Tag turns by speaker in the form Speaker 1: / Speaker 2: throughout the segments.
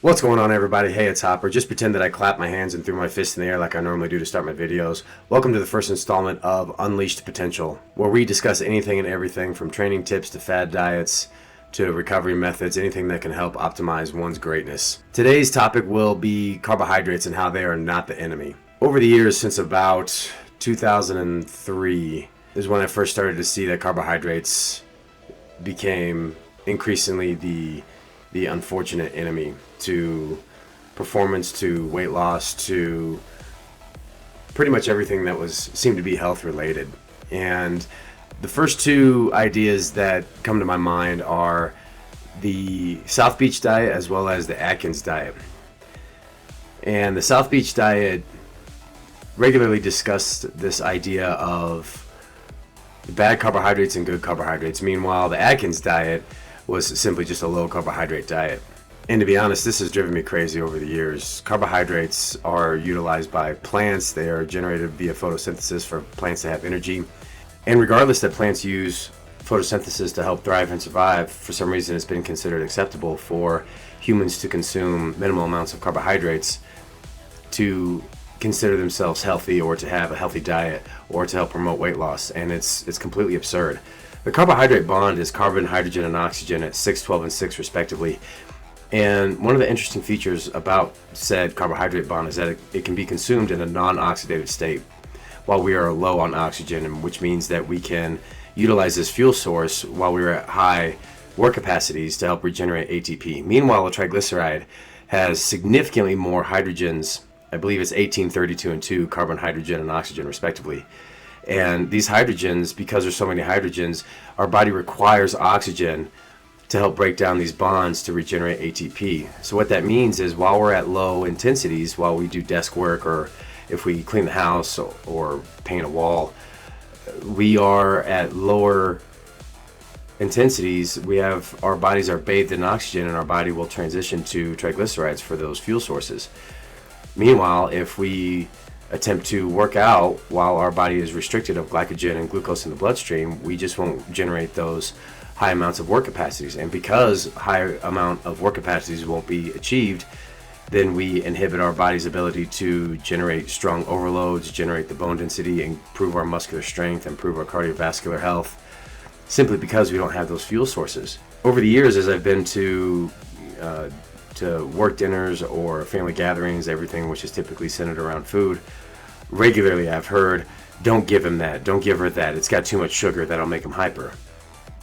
Speaker 1: What's going on, everybody? Hey, it's Hopper. Just pretend that I clapped my hands and threw my fists in the air like I normally do to start my videos. Welcome to the first installment of Unleashed Potential, where we discuss anything and everything from training tips to fad diets to recovery methods, anything that can help optimize one's greatness. Today's topic will be carbohydrates and how they are not the enemy. Over the years, since about 2003, is when I first started to see that carbohydrates became increasingly the unfortunate enemy to performance, to weight loss, to pretty much everything that seemed to be health related. And the first two ideas that come to my mind are the South Beach diet as well as the Atkins diet. And the South Beach diet regularly discussed this idea of bad carbohydrates and good carbohydrates. Meanwhile, the Atkins diet was simply just a low carbohydrate diet. And to be honest, this has driven me crazy over the years. Carbohydrates are utilized by plants. They are generated via photosynthesis for plants to have energy. And regardless that plants use photosynthesis to help thrive and survive, for some reason it's been considered acceptable for humans to consume minimal amounts of carbohydrates to consider themselves healthy or to have a healthy diet or to help promote weight loss. And it's completely absurd. The carbohydrate bond is carbon, hydrogen, and oxygen at 6, 12, and 6 respectively. And one of the interesting features about said carbohydrate bond is that it can be consumed in a non-oxidative state while we are low on oxygen, which means that we can utilize this fuel source while we're at high work capacities to help regenerate ATP. Meanwhile, a triglyceride has significantly more hydrogens. I believe it's 18, 32, and 2 carbon, hydrogen, and oxygen respectively. And these hydrogens, because there's so many hydrogens, our body requires oxygen to help break down these bonds to regenerate ATP. So what that means is while we're at low intensities, while we do desk work or if we clean the house or paint a wall, we are at lower intensities. Our bodies are bathed in oxygen and our body will transition to triglycerides for those fuel sources. Meanwhile, if we attempt to work out while our body is restricted of glycogen and glucose in the bloodstream, we just won't generate those high amounts of work capacities. And because high amount of work capacities won't be achieved, then we inhibit our body's ability to generate strong overloads, generate the bone density, improve our muscular strength, improve our cardiovascular health, simply because we don't have those fuel sources. Over the years, as I've been to work dinners or family gatherings, everything which is typically centered around food, regularly I've heard, don't give him that, don't give her that, it's got too much sugar, that'll make him hyper.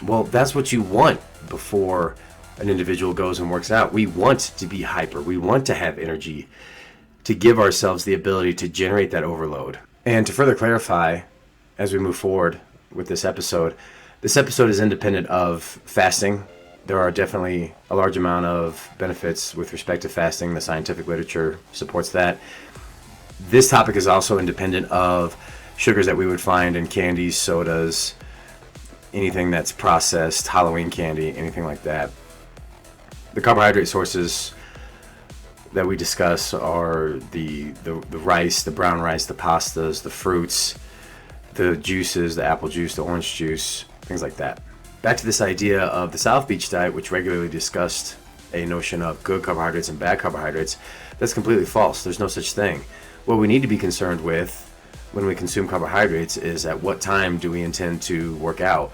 Speaker 1: Well, that's what you want before an individual goes and works out. We want to be hyper, we want to have energy to give ourselves the ability to generate that overload. And to further clarify, as we move forward with this episode is independent of fasting. There are definitely a large amount of benefits with respect to fasting. The scientific literature supports that. This topic is also independent of sugars that we would find in candies, sodas, anything that's processed, Halloween candy, anything like that. The carbohydrate sources that we discuss are the rice, the brown rice, the pastas, the fruits, the juices, the apple juice, the orange juice, things like that. Back to this idea of the South Beach diet, which regularly discussed a notion of good carbohydrates and bad carbohydrates. That's completely false. There's no such thing. What we need to be concerned with when we consume carbohydrates is at what time do we intend to work out,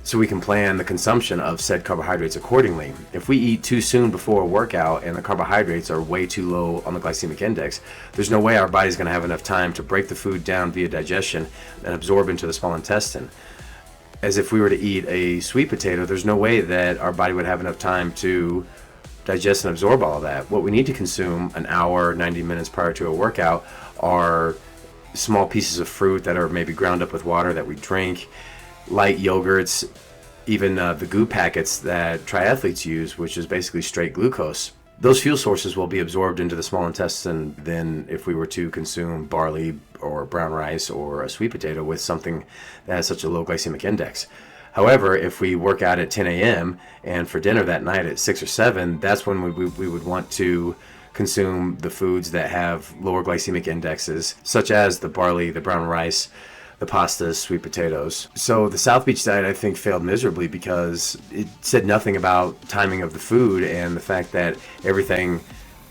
Speaker 1: so we can plan the consumption of said carbohydrates accordingly. If we eat too soon before a workout and the carbohydrates are way too low on the glycemic index, there's no way our body's going to have enough time to break the food down via digestion and absorb into the small intestine. As if we were to eat a sweet potato, there's no way that our body would have enough time to digest and absorb all of that. What we need to consume an hour, 90 minutes prior to a workout are small pieces of fruit that are maybe ground up with water that we drink, light yogurts, even the goo packets that triathletes use, which is basically straight glucose. Those fuel sources will be absorbed into the small intestine than if we were to consume barley or brown rice or a sweet potato with something that has such a low glycemic index. However, if we work out at 10 a.m. and for dinner that night at 6 or 7, that's when we would want to consume the foods that have lower glycemic indexes, such as the barley, the brown rice, the pastas, sweet potatoes. So the South Beach diet, I think, failed miserably because it said nothing about timing of the food and the fact that everything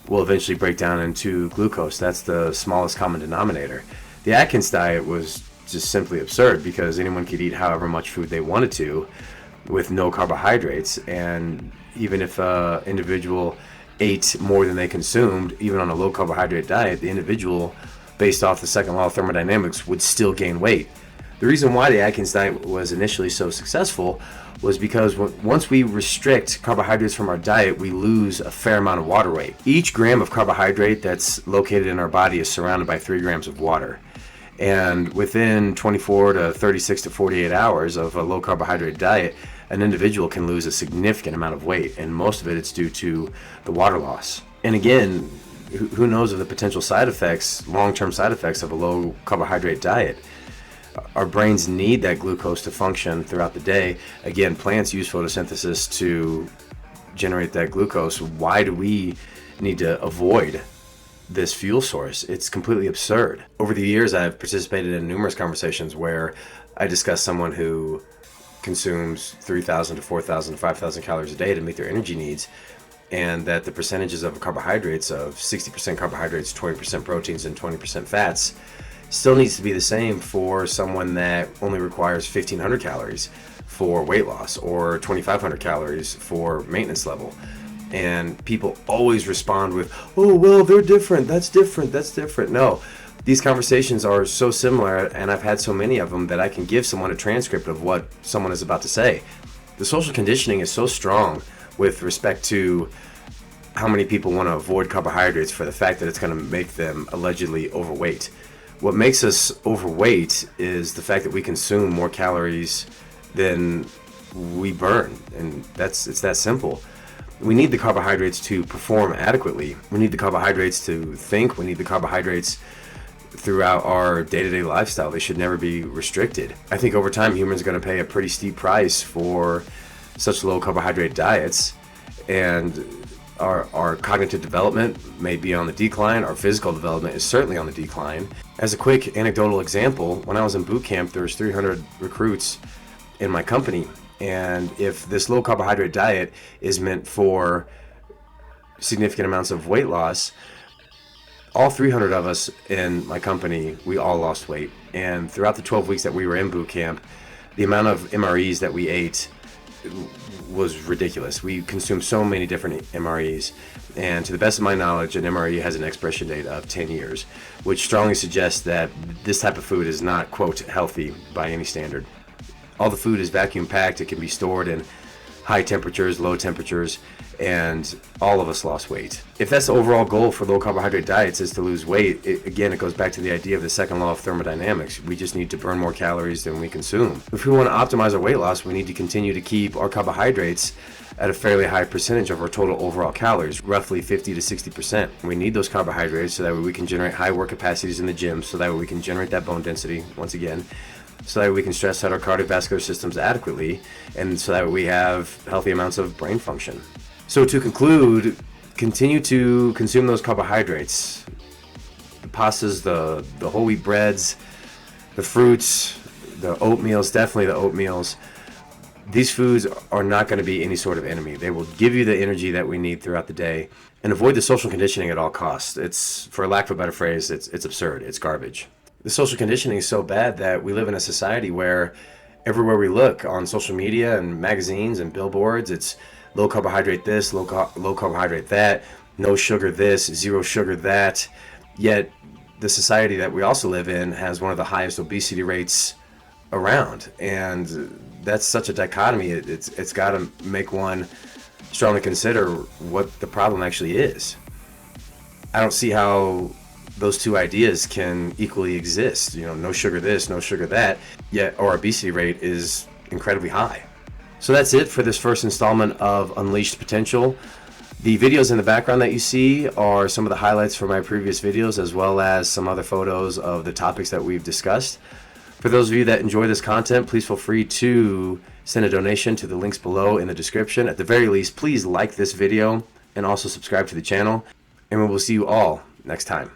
Speaker 1: will eventually break down into glucose. That's the smallest common denominator. The Atkins diet was just simply absurd because anyone could eat however much food they wanted to with no carbohydrates, and even if an individual ate more than they consumed, even on a low carbohydrate diet, the individual, based off the second law of thermodynamics, would still gain weight. The reason why the Atkins diet was initially so successful was because once we restrict carbohydrates from our diet, we lose a fair amount of water weight. Each gram of carbohydrate that's located in our body is surrounded by 3 grams of water. And within 24 to 36 to 48 hours of a low carbohydrate diet, an individual can lose a significant amount of weight, and most of it's due to the water loss. And again, who knows of the potential side effects, long-term side effects of a low carbohydrate diet. Our brains need that glucose to function throughout the day. Again, plants use photosynthesis to generate that glucose. Why do we need to avoid this fuel source? It's completely absurd. Over the years, I've participated in numerous conversations where I discuss someone who consumes 3,000 to 4,000 to 5,000 calories a day to meet their energy needs, and that the percentages of carbohydrates of 60% carbohydrates, 20% proteins, and 20% fats still needs to be the same for someone that only requires 1,500 calories for weight loss or 2,500 calories for maintenance level. And people always respond with, oh, well, they're different, that's different, that's different. No, these conversations are so similar, and I've had so many of them that I can give someone a transcript of what someone is about to say. The social conditioning is so strong with respect to how many people want to avoid carbohydrates for the fact that it's going to make them allegedly overweight. What makes us overweight is the fact that we consume more calories than we burn, and it's that simple. We need the carbohydrates to perform adequately. We need the carbohydrates to think. We need the carbohydrates throughout our day-to-day lifestyle. They should never be restricted. I think over time humans are going to pay a pretty steep price for such low carbohydrate diets, and our cognitive development may be on the decline. Our physical development is certainly on the decline. As a quick anecdotal example, when I was in boot camp, there was 300 recruits in my company, and if this low carbohydrate diet is meant for significant amounts of weight loss, all 300 of us in my company, we all lost weight. And throughout the 12 weeks that we were in boot camp, the amount of MREs that we ate was ridiculous. We consumed so many different MREs, and to the best of my knowledge, an MRE has an expiration date of 10 years, which strongly suggests that this type of food is not, quote, healthy by any standard. All the food is vacuum packed. It can be stored in high temperatures, low temperatures, and all of us lost weight. If that's the overall goal for low carbohydrate diets, is to lose weight, it goes back to the idea of the second law of thermodynamics. We just need to burn more calories than we consume. If we want to optimize our weight loss, we need to continue to keep our carbohydrates at a fairly high percentage of our total overall calories, roughly 50 to 60%. We need those carbohydrates so that way we can generate high work capacities in the gym, so that way we can generate that bone density once again, so that we can stress out our cardiovascular systems adequately, and so that we have healthy amounts of brain function. So to conclude, continue to consume those carbohydrates. The pastas, the whole wheat breads, the fruits, the oatmeals, definitely the oatmeals. These foods are not going to be any sort of enemy. They will give you the energy that we need throughout the day. And avoid the social conditioning at all costs. It's, for lack of a better phrase, it's absurd. It's garbage. The social conditioning is so bad that we live in a society where everywhere we look on social media and magazines and billboards, it's low carbohydrate this, low carbohydrate that, no sugar this, zero sugar that. Yet the society that we also live in has one of the highest obesity rates around, and that's such a dichotomy. It's got to make one strongly consider what the problem actually is. I don't see how those two ideas can equally exist. You know, no sugar this, no sugar that, yet our obesity rate is incredibly high. So that's it for this first installment of Unleashed Potential. The videos in the background that you see are some of the highlights from my previous videos, as well as some other photos of the topics that we've discussed. For those of you that enjoy this content, please feel free to send a donation to the links below in the description. At the very least, please like this video and also subscribe to the channel, and we will see you all next time.